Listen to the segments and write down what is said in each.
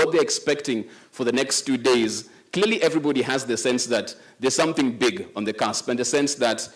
what they're expecting for the next 2 days, clearly everybody has the sense that there's something big on the cusp, and the sense that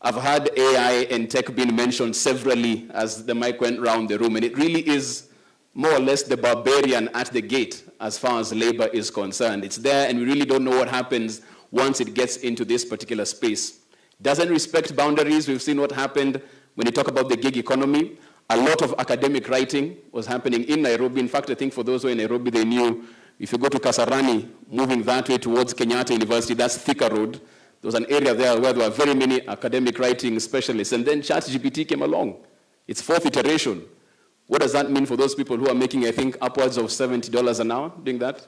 I've had AI and tech being mentioned severally as the mic went around the room, and it really is more or less the barbarian at the gate as far as labor is concerned. It's there, and we really don't know what happens once it gets into this particular space. Doesn't respect boundaries. We've seen what happened when you talk about the gig economy. A lot of academic writing was happening in Nairobi. In fact, I think for those who are in Nairobi, they knew if you go to Kasarani, moving that way towards Kenyatta University, that's Thika Road. There was an area there where there were very many academic writing specialists, and then ChatGPT came along. Its fourth iteration. What does that mean for those people who are making, I think, upwards of $70 an hour doing that?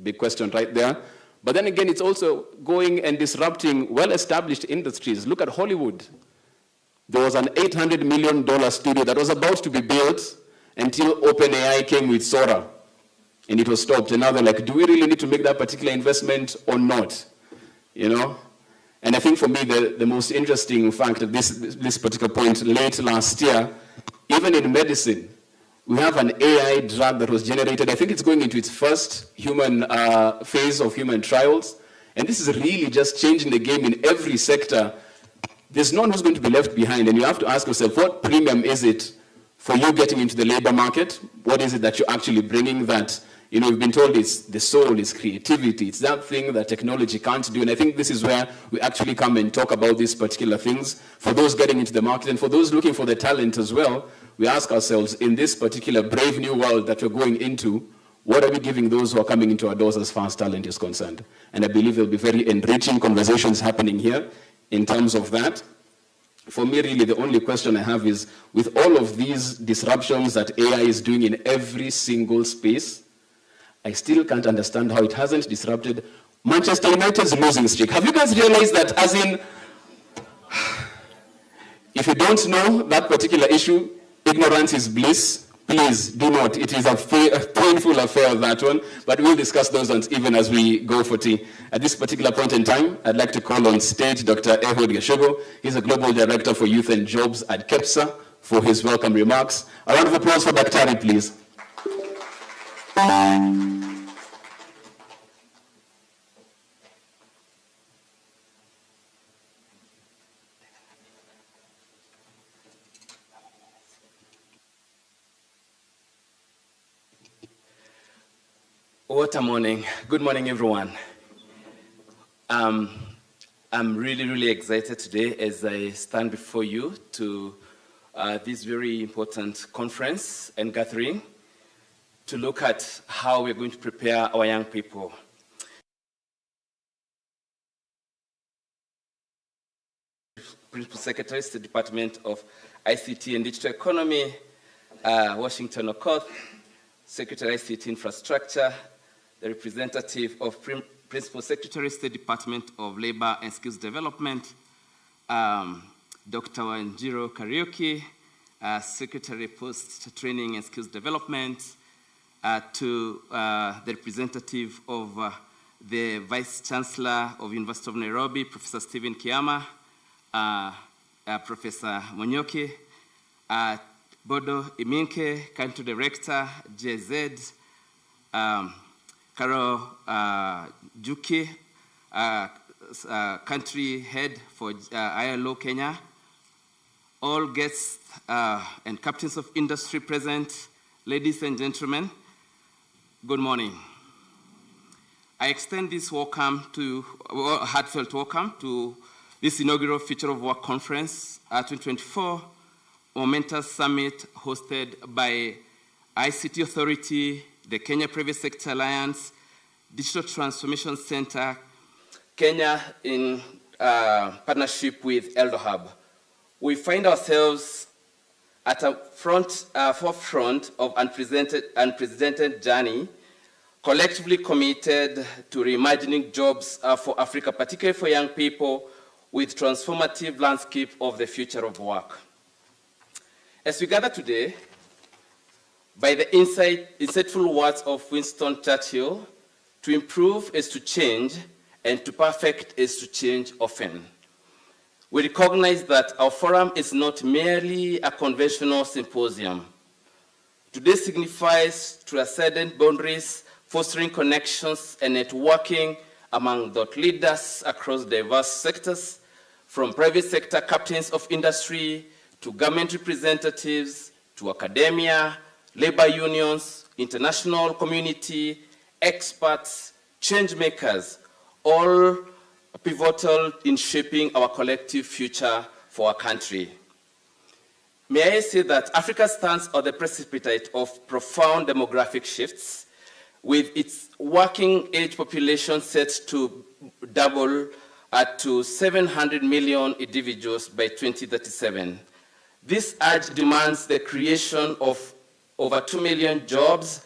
Big question right there. But then again, it's also going and disrupting well-established industries. Look at Hollywood. There was an $800 million studio that was about to be built until OpenAI came with Sora, and it was stopped. And now they're like, do we really need to make that particular investment or not? You know? And I think for me, the most interesting fact of this particular point, late last year, even in medicine, we have an AI drug that was generated. I think it's going into its first human phase of human trials. And this is really just changing the game in every sector. There's no one who's going to be left behind. And you have to ask yourself, what premium is it for you getting into the labor market? What is it that you're actually bringing that, you know, we've been told it's the soul, it's creativity, it's that thing that technology can't do. And I think this is where we actually come and talk about these particular things. For those getting into the market and for those looking for the talent as well, we ask ourselves, in this particular brave new world that we're going into, what are we giving those who are coming into our doors as far as talent is concerned? And I believe there'll be very enriching conversations happening here in terms of that. For me, really, the only question I have is, with all of these disruptions that AI is doing in every single space, I still can't understand how it hasn't disrupted Manchester United's losing streak. Have you guys realized that, as in, if you don't know that particular issue, ignorance is bliss. Please do not. It is a painful affair, that one, but we'll discuss those ones even as we go for tea. At this particular point in time, I'd like to call on stage Dr. Ehud Geshogo. He's a Global Director for Youth and Jobs at KEPSA for his welcome remarks. A round of applause for Daktari, please. What a morning. Good morning, everyone. I'm really excited today as I stand before you to this very important conference and gathering to look at how we're going to prepare our young people. Principal Secretary, State Department of ICT and Digital Economy, Washington Okoth, Secretary ICT Infrastructure, the representative of Principal Secretary, State Department of Labor and Skills Development, Dr. Wanjiro Kariuki, Secretary Post Training and Skills Development, to the representative of the Vice Chancellor of University of Nairobi, Professor Stephen Kiama, Professor Monyoki, Bodo Iminke, Country Director, JZ, Carol Juki, Country Head for ILO Kenya, all guests and captains of industry present, ladies and gentlemen, good morning. I extend this heartfelt welcome to this inaugural Future of Work Conference 2024, momentous summit hosted by ICT Authority, the Kenya Private Sector Alliance, Digital Transformation Center, Kenya in partnership with EldoHub. We find ourselves at a forefront of unprecedented journey, collectively committed to reimagining jobs for Africa, particularly for young people, with transformative landscape of the future of work. As we gather today, by the insightful words of Winston Churchill, to improve is to change, and to perfect is to change often. We recognize that our forum is not merely a conventional symposium. Today signifies transcendent boundaries, fostering connections and networking among thought leaders across diverse sectors, from private sector captains of industry to government representatives to academia, labor unions, international community, experts, change makers, all pivotal in shaping our collective future for our country. May I say that Africa stands on the precipice of profound demographic shifts, with its working age population set to double to 700 million individuals by 2037. This urge demands the creation of over 2 million jobs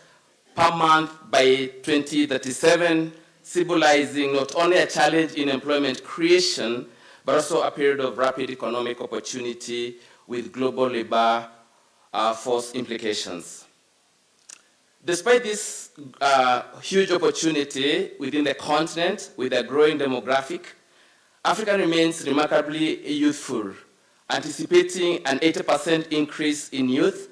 per month by 2037, symbolizing not only a challenge in employment creation, but also a period of rapid economic opportunity with global labor force implications. Despite this huge opportunity within the continent with a growing demographic, Africa remains remarkably youthful, anticipating an 80% increase in youth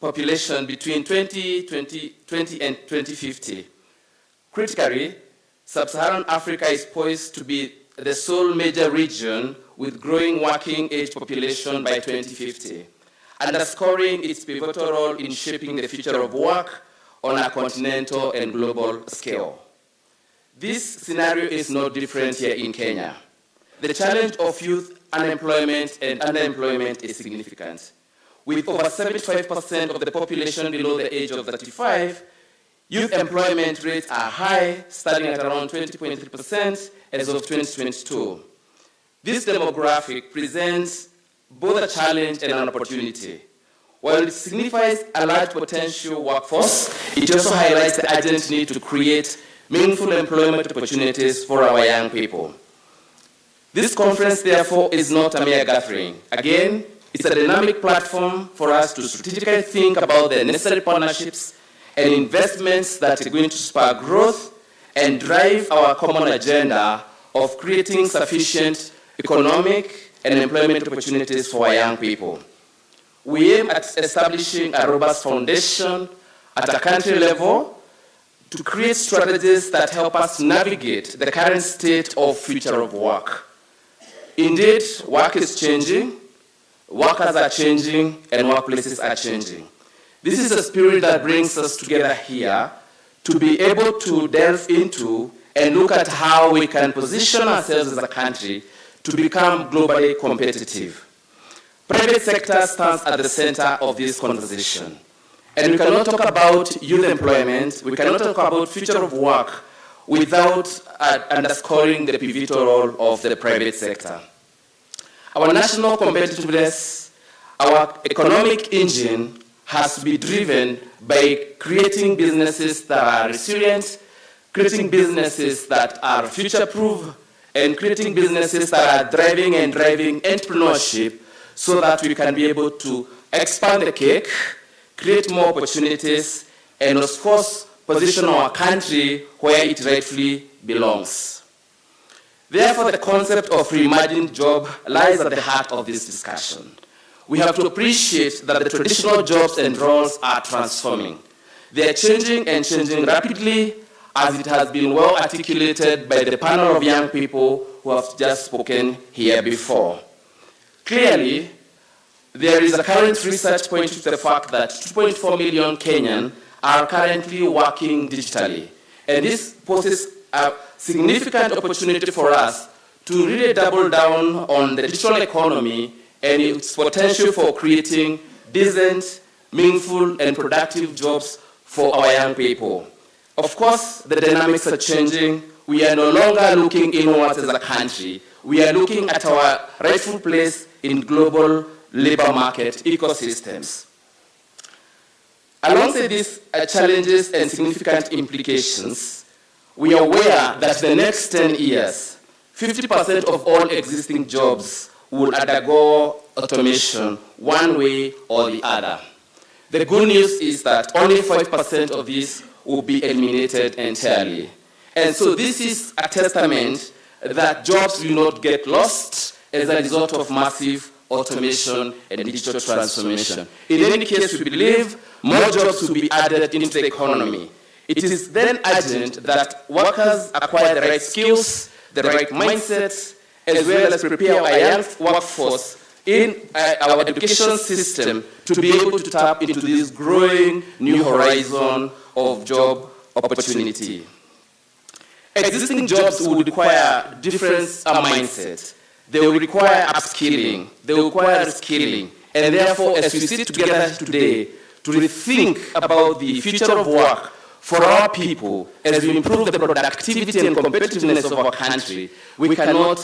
population between 2020 and 2050. Critically, Sub-Saharan Africa is poised to be the sole major region with growing working age population by 2050, underscoring its pivotal role in shaping the future of work on a continental and global scale. This scenario is no different here in Kenya. The challenge of youth unemployment and underemployment is significant. With over 75% of the population below the age of 35, youth employment rates are high, starting at around 20.3% as of 2022. This demographic presents both a challenge and an opportunity. While it signifies a large potential workforce, it also highlights the urgent need to create meaningful employment opportunities for our young people. This conference, therefore, is not a mere gathering. Again, it's a dynamic platform for us to strategically think about the necessary partnerships and investments that are going to spur growth and drive our common agenda of creating sufficient economic and employment opportunities for our young people. We aim at establishing a robust foundation at a country level to create strategies that help us navigate the current state of future of work. Indeed, work is changing, workers are changing, and workplaces are changing. This is a spirit that brings us together here to be able to delve into and look at how we can position ourselves as a country to become globally competitive. Private sector stands at the center of this conversation. And we cannot talk about youth employment, we cannot talk about future of work without underscoring the pivotal role of the private sector. Our national competitiveness, our economic engine has to be driven by creating businesses that are resilient, creating businesses that are future-proof, and creating businesses that are driving entrepreneurship so that we can be able to expand the cake, create more opportunities, and of course, position our country where it rightfully belongs. Therefore, the concept of reimagined job lies at the heart of this discussion. We have to appreciate that the traditional jobs and roles are transforming. They are changing and changing rapidly, as it has been well articulated by the panel of young people who have just spoken here before. Clearly, there is a current research pointing to the fact that 2.4 million Kenyans are currently working digitally. And this poses a significant opportunity for us to really double down on the digital economy and its potential for creating decent, meaningful, and productive jobs for our young people. Of course, the dynamics are changing. We are no longer looking inwards as a country. We are looking at our rightful place in global labor market ecosystems. Alongside these challenges and significant implications, we are aware that the next 10 years, 50% of all existing jobs will undergo automation one way or the other. The good news is that only 5% of these will be eliminated entirely. And so this is a testament that jobs will not get lost as a result of massive automation, and digital transformation. In any case, we believe more jobs will be added into the economy. It is then urgent that workers acquire the right skills, the right mindset, as well as prepare our young workforce in our education system to be able to tap into this growing new horizon of job opportunity. Existing jobs will require different mindsets. They will require upskilling, they will require reskilling, and therefore, as we sit together today to rethink about the future of work for our people, as we improve the productivity and competitiveness of our country, we cannot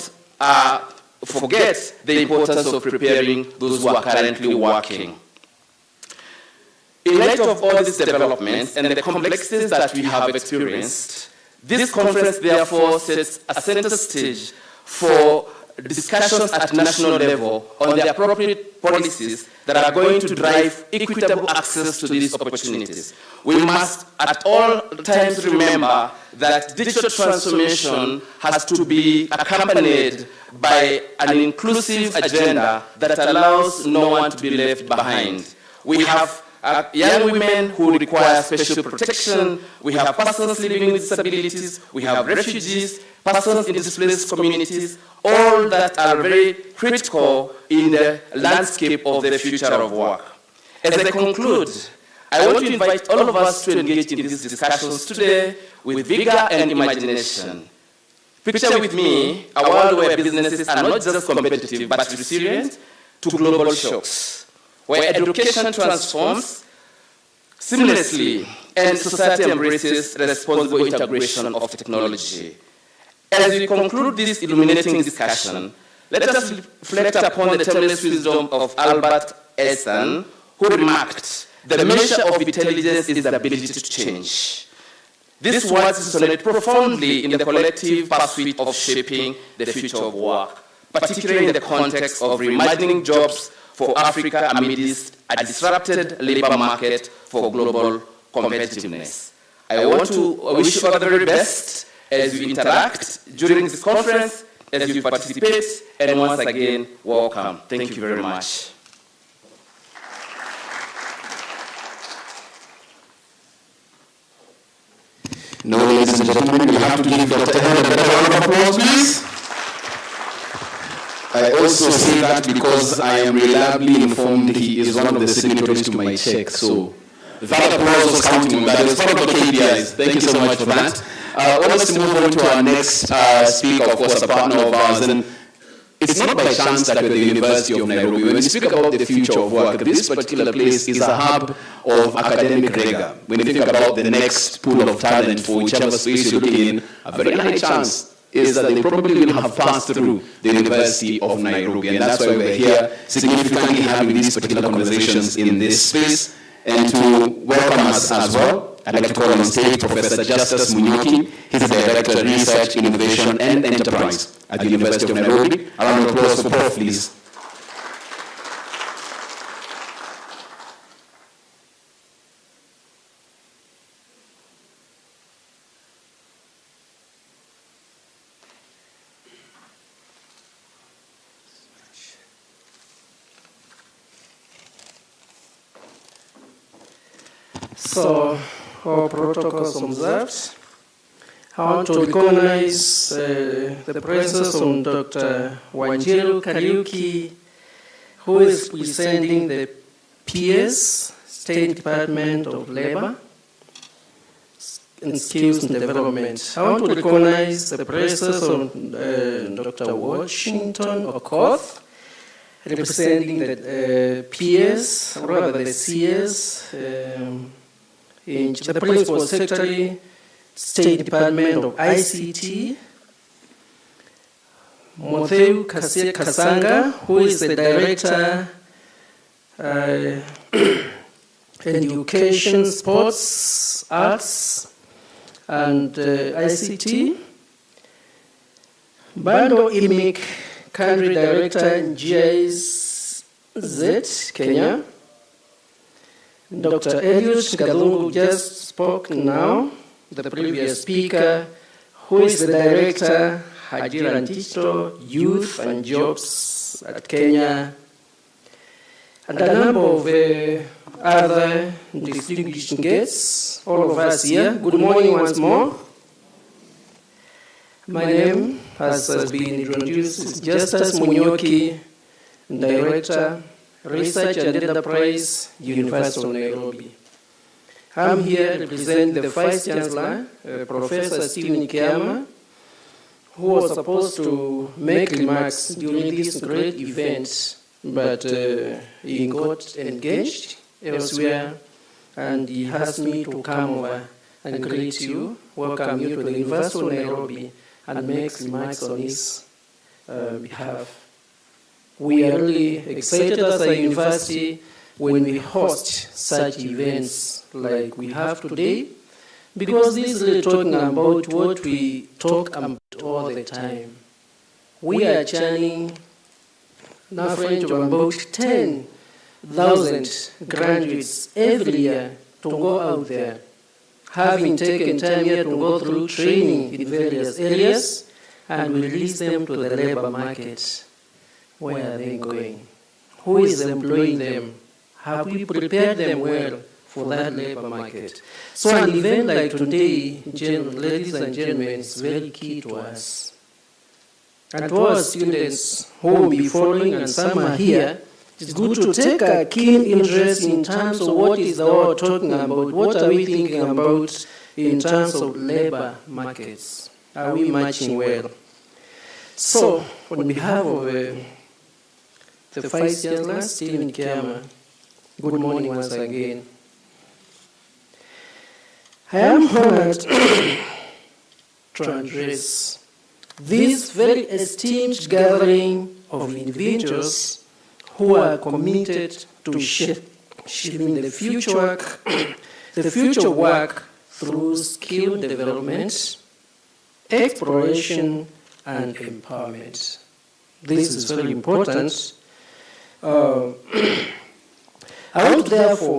forget the importance of preparing those who are currently working. In light of all these developments and the complexities that we have experienced, this conference therefore sets a center stage for discussions at national level on the appropriate policies that are going to drive equitable access to these opportunities. We must at all times remember that digital transformation has to be accompanied by an inclusive agenda that allows no one to be left behind. We have young women who require special protection, we have persons living with disabilities, we have refugees, persons in displaced communities, all that are very critical in the landscape of the future of work. As I conclude, I want to invite all of us to engage in these discussions today with vigor and imagination. Picture with me a world where businesses are not just competitive but resilient to global shocks, where education transforms seamlessly and society embraces responsible integration of technology. As we conclude this illuminating discussion, let us reflect upon the timeless wisdom of Albert Einstein, who remarked, "The measure of intelligence is the ability to change." These words resonate profoundly in the collective pursuit of shaping the future of work, particularly in the context of reimagining jobs for Africa amidst a disrupted labor market for global competitiveness. I want to wish you all the very best as you interact during this conference, as you participate, and once again, welcome. Thank you very much. Now, ladies and gentlemen, we have to give Dr. Ehud a round of applause, please. I also say that because I am reliably informed he is one of the signatories to my check. So that applause was counting on that. It was part of the KPIs. Thank you so much for that. I want us to move on to our next speaker, of course, a partner of ours. And it's not by chance that we're at the University of Nairobi. When we speak about the future of work, this particular place is a hub of academic rigor. When you think about the next pool of talent for whichever space you're looking in, a very high chance is that they probably will have passed through the University of Nairobi. And that's why we're here significantly having these particular conversations in this space. And to welcome us as well, I'd like to call on stage Professor Justus Munyoki. He's the Director of Research, Innovation and Enterprise at the University of Nairobi. A round of applause for Prof, please. So, all protocols observed. I want to recognize the presence of Dr. Wanjiru Kariuki, who is presenting the PS, State Department of Labor and Skills and Development. I want to recognize the presence of Dr. Washington Okoth, representing the PS, rather the CS, the Principal Secretary, State Department of ICT, Motheu Kasanga, who is the Director Education, Sports, Arts, and ICT, Bando Imik, Country Director, GIZ, Kenya, Dr. Eliud Galungu just spoke now, the previous speaker, who is the Director, Ajira and Digital, Youth and Jobs at Kenya and a number of other distinguished guests, all of us here. Good morning once more. My name, as has been introduced, is Justus Munyoki, Director, Research and Enterprise, University of Nairobi. I'm here representing the Vice Chancellor, Professor Stephen Kiama, who was supposed to make remarks during this great event, but he got engaged elsewhere, and he asked me to come over and greet you, welcome you to the University of Nairobi, and make remarks on his behalf. We are really excited as a university when we host such events like we have today, because this is really talking about what we talk about all the time. We are churning an average of about 10,000 graduates every year to go out there, having taken time here to go through training in various areas, and we release them to the labor market. Where are they going? Who is employing them? Have we prepared them well for that labor market? So an event like today, ladies and gentlemen, is very key to us. And to our students who will be following, and some are here, it's good to take a keen interest in terms of what is the world talking about, what are we thinking about in terms of labor markets. Are we matching well? So, on behalf of the Vice Chancellor, Stephen Kiama, good morning once again. I am honored to address this very esteemed gathering of individuals who are committed to shaping the future work through skill development, exploration, and empowerment. This is very important. I want, therefore,